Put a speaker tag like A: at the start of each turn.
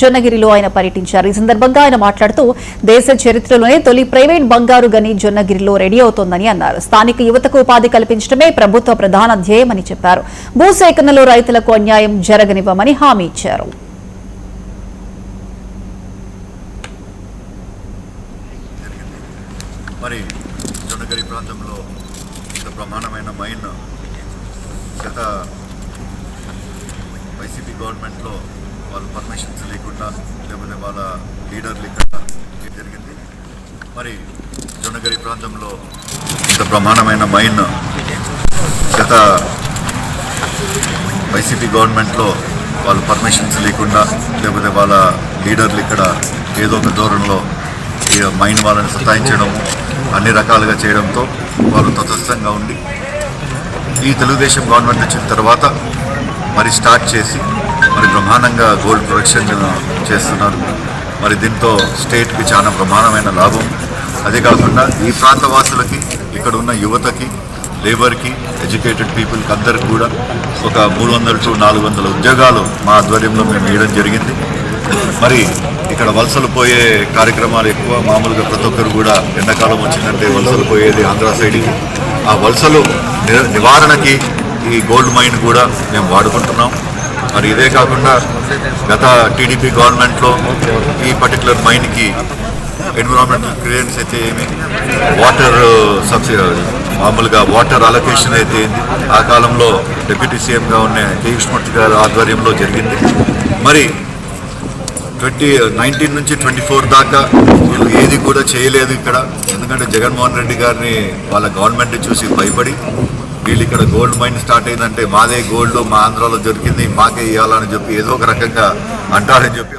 A: జొన్నగిరిలో ఆయన పర్యటించారు. ఈ సందర్భంగా ఆయన మాట్లాడుతూ దేశ చరిత్రలోనే తొలి ప్రైవేట్ బంగారు గని జొన్నగిరిలో రెడీ అవుతోందని అన్నారు. స్థానిక యువతకు ఉపాధి కల్పించడమే ప్రభుత్వ ప్రధాన ధ్యేయమని చెప్పారు. భూసేకరణలో రైతులకు అన్యాయం జరగనివ్వమని హామీ ఇచ్చారు.
B: మరి జొన్నగిరి ప్రాంతంలో ఇంత ప్రమాణమైన మైన్ గత వైసీపీ గవర్నమెంట్లో వాళ్ళు పర్మిషన్స్ లేకుండా లేకపోతే వాళ్ళ లీడర్లు ఇక్కడ జరిగింది. మరి జొన్నగిరి ప్రాంతంలో ఇంత ప్రమాణమైన మైన్ గత వైసీపీ గవర్నమెంట్లో వాళ్ళు పర్మిషన్స్ లేకుండా లేకపోతే వాళ్ళ లీడర్లు ఇక్కడ ఏదో ఒక ధోరణిలో మైన్ వాళ్ళని సతాయించడం అన్ని రకాలుగా చేయడంతో వాళ్ళు తటస్థంగా ఉండి ఈ తెలుగుదేశం గవర్నమెంట్ వచ్చిన తర్వాత మరి స్టార్ట్ చేసి మరి బ్రహ్మాండంగా గోల్డ్ ప్రొడక్షన్ చేస్తున్నారు. మరి దీంతో స్టేట్కి చాలా ప్రమాణమైన లాభం. అదే కాకుండా ఈ ప్రాంత వాసులకి ఇక్కడ ఉన్న యువతకి లేబర్కి ఎడ్యుకేటెడ్ పీపుల్కి అందరికి కూడా ఒక 300 to 400 ఉద్యోగాలు మా ఆధ్వర్యంలో మేము వేయడం జరిగింది. మరి ఇక్కడ వలసలు పోయే కార్యక్రమాలు ఎక్కువ. మామూలుగా ప్రతి ఒక్కరు కూడా ఎండాకాలం వచ్చిందంటే వలసలు పోయేది ఆంధ్ర సైడ్కి. ఆ వలసలు నివారణకి ఈ గోల్డ్ మైన్ కూడా మేము వాడుకుంటున్నాం. మరి ఇదే కాకుండా గత టీడీపీ గవర్నమెంట్లో ఈ పర్టికులర్ మైన్కి ఎన్విరాన్మెంటల్ క్లియరెన్స్ అయితే ఏమి, వాటర్ సబ్సిడీ మామూలుగా వాటర్ అలొకేషన్ అయితే ఏంది ఆ కాలంలో డిప్యూటీ సీఎంగా ఉన్న కే కృష్ణమూర్తి గారి ఆధ్వర్యంలో జరిగింది. మరి 2019 నుంచి 24 దాకా వీళ్ళు ఏది కూడా చేయలేదు ఇక్కడ. ఎందుకంటే జగన్మోహన్ రెడ్డి గారిని వాళ్ళ గవర్నమెంట్ చూసి భయపడి వీళ్ళు ఇక్కడ గోల్డ్ మైన్ స్టార్ట్ అయిందంటే మాదే గోల్డ్ మా ఆంధ్రాలో దొరికింది మాకే ఇవ్వాలని చెప్పి ఏదో ఒక రకంగా అంటారని చెప్పి